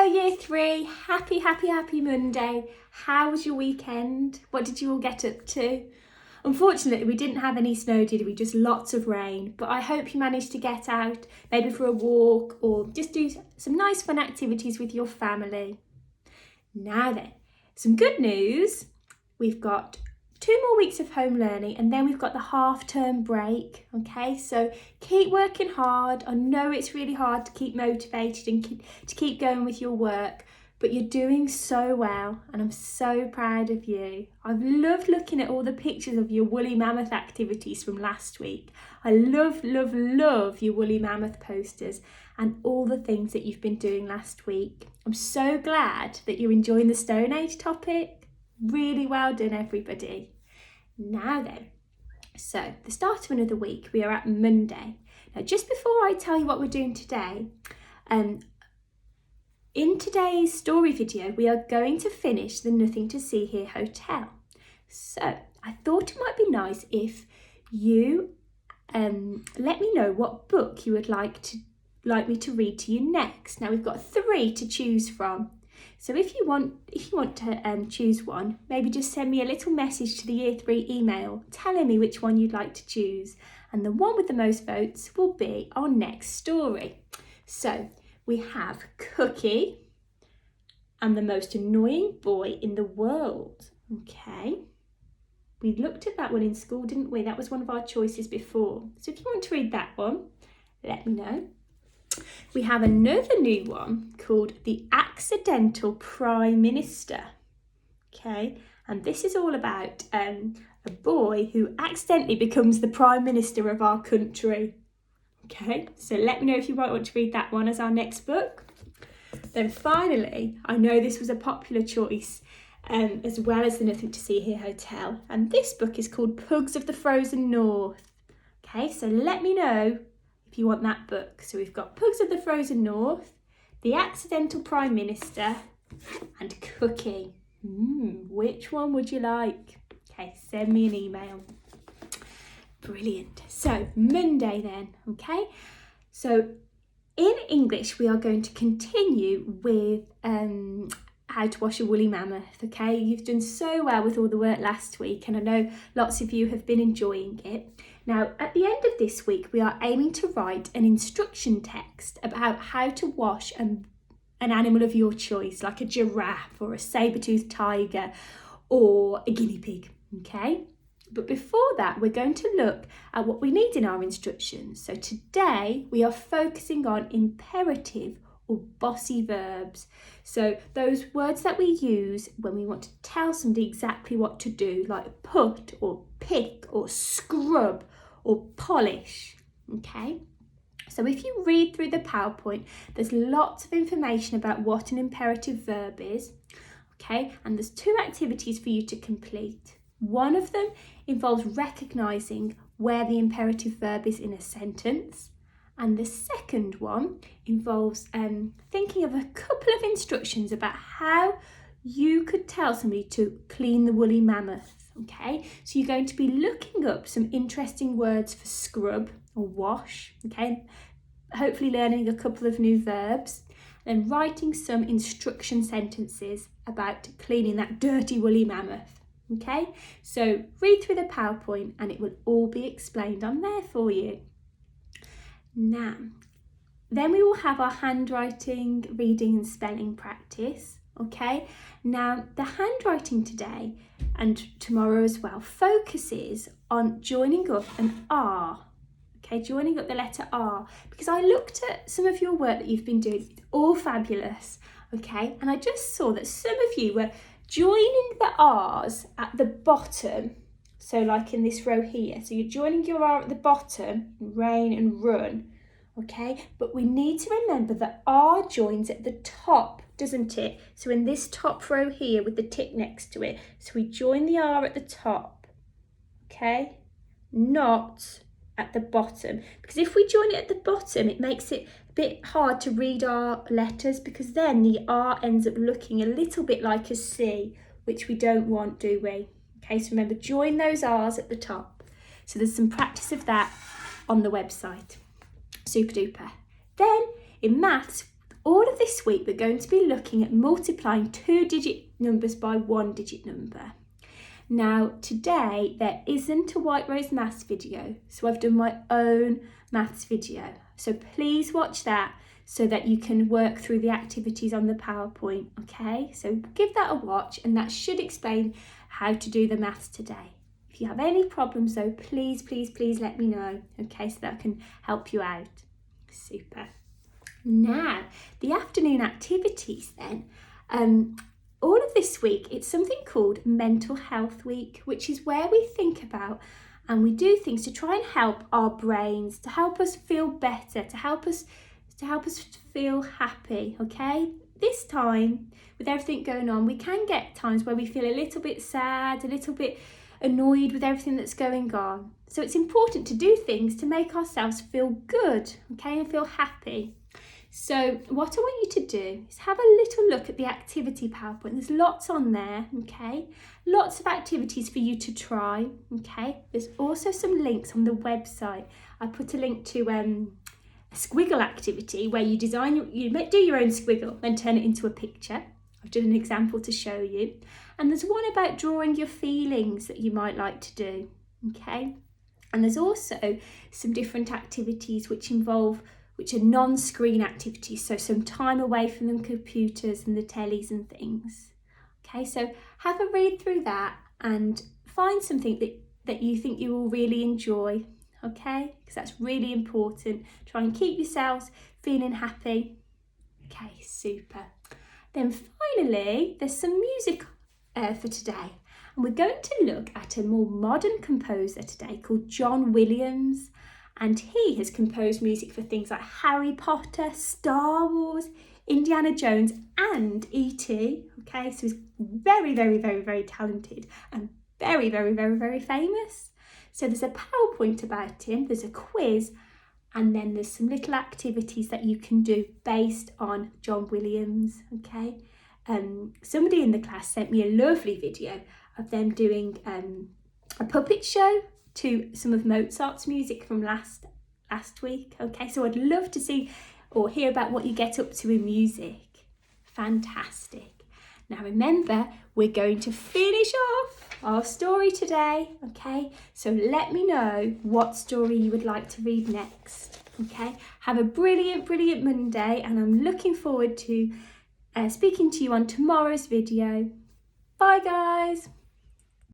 Hello Year 3, happy Monday. How was your weekend? What did you all get up to? Unfortunately, we didn't have any snow, did we? Just lots of rain. But I hope you managed to get out, maybe for a walk or just do some nice fun activities with your family. Now then, some good news. We've got 2 more weeks of home learning and then we've got the half-term break, okay? So keep working hard. I know it's really hard to keep motivated and to keep going with your work, but you're doing so well and I'm so proud of you. I've loved looking at all the pictures of your woolly mammoth activities from last week. I love your woolly mammoth posters and all the things that you've been doing last week. I'm so glad that you're enjoying the Stone Age topic. Really well done, everybody. Now then, so the start of another week, we are at Monday. Now, just before I tell you what we're doing today, in today's story video, we are going to finish the Nothing to See Here Hotel. So I thought it might be nice if you let me know what book you would like me to read to you next. Now we've got 3 to choose from. So if you want to choose one, maybe just send me a little message to the Year 3 email telling me which one you'd like to choose. And the one with the most votes will be our next story. So we have Cookie and the most annoying boy in the world. Okay. We looked at that one in school, didn't we? That was one of our choices before. So if you want to read that one, let me know. We have another new one called The Accidental Prime Minister. Okay, and this is all about a boy who accidentally becomes the Prime Minister of our country. Okay, so let me know if you might want to read that one as our next book. Then finally, I know this was a popular choice as well as the Nothing to See Here Hotel, and this book is called Pugs of the Frozen North. Okay, so let me know if you want that book. So we've got Pugs of the Frozen North, The Accidental Prime Minister, and Cookie. Which one would you like? Okay, send me an email. Brilliant. So Monday then, okay? So in English, we are going to continue with how to wash a woolly mammoth, okay? You've done so well with all the work last week and I know lots of you have been enjoying it. Now, at the end of this week, we are aiming to write an instruction text about how to wash an animal of your choice, like a giraffe or a saber-toothed tiger or a guinea pig, okay? But before that, we're going to look at what we need in our instructions. So today, we are focusing on imperative or bossy verbs. So those words that we use when we want to tell somebody exactly what to do, like put or pick or scrub or polish, okay? So if you read through the PowerPoint, there's lots of information about what an imperative verb is, okay? And there's 2 activities for you to complete. One of them involves recognising where the imperative verb is in a sentence. And the second one involves thinking of a couple of instructions about how you could tell somebody to clean the woolly mammoth, okay? So you're going to be looking up some interesting words for scrub or wash, okay? Hopefully learning a couple of new verbs and writing some instruction sentences about cleaning that dirty woolly mammoth, okay? So read through the PowerPoint and it will all be explained on there for you. Now, then we will have our handwriting, reading and spelling practice, okay? Now, the handwriting today and tomorrow as well focuses on joining up an R, okay? Joining up the letter R, because I looked at some of your work that you've been doing, it's all fabulous, okay? And I just saw that some of you were joining the R's at the bottom. So like in this row here, so you're joining your R at the bottom, rain and run, okay? But we need to remember that R joins at the top, doesn't it? So in this top row here with the tick next to it, so we join the R at the top, okay? Not at the bottom, because if we join it at the bottom, it makes it a bit hard to read our letters because then the R ends up looking a little bit like a C, which we don't want, do we? Okay, so remember, join those R's at the top. So there's some practice of that on the website. Super duper. Then in maths, all of this week we're going to be looking at multiplying 2-digit numbers by 1-digit number. Now today there isn't a White Rose Maths video, so I've done my own maths video. So please watch that so that you can work through the activities on the PowerPoint, okay? So give that a watch and that should explain how to do the maths today. If you have any problems though, please let me know, okay, so that I can help you out. Super. Now, the afternoon activities then. All of this week, it's something called Mental Health Week, which is where we think about and we do things to try and help our brains, to help us feel better, to help us feel happy, okay? This time, with everything going on, we can get times where we feel a little bit sad, a little bit annoyed with everything that's going on. So it's important to do things to make ourselves feel good, okay, and feel happy. So what I want you to do is have a little look at the activity PowerPoint. There's lots on there, okay? Lots of activities for you to try, okay? There's also some links on the website. I put a link to a squiggle activity where you do your own squiggle, then turn it into a picture. I've done an example to show you. And there's one about drawing your feelings that you might like to do, okay? And there's also some different activities which are non-screen activities, so some time away from the computers and the tellies and things. Okay, so have a read through that and find something that you think you will really enjoy, okay? Because that's really important. Try and keep yourselves feeling happy. Okay, super. Then finally, there's some music for today. And we're going to look at a more modern composer today called John Williams. And he has composed music for things like Harry Potter, Star Wars, Indiana Jones and E.T. Okay, so he's very talented and very famous. So there's a PowerPoint about him, there's a quiz, and then there's some little activities that you can do based on John Williams, okay? Somebody in the class sent me a lovely video of them doing a puppet show to some of Mozart's music from last week. Okay, so I'd love to see or hear about what you get up to in music. Fantastic. Now remember, we're going to finish off our story today, okay? So let me know what story you would like to read next, okay? Have a brilliant Monday, and I'm looking forward to speaking to you on tomorrow's video. Bye guys.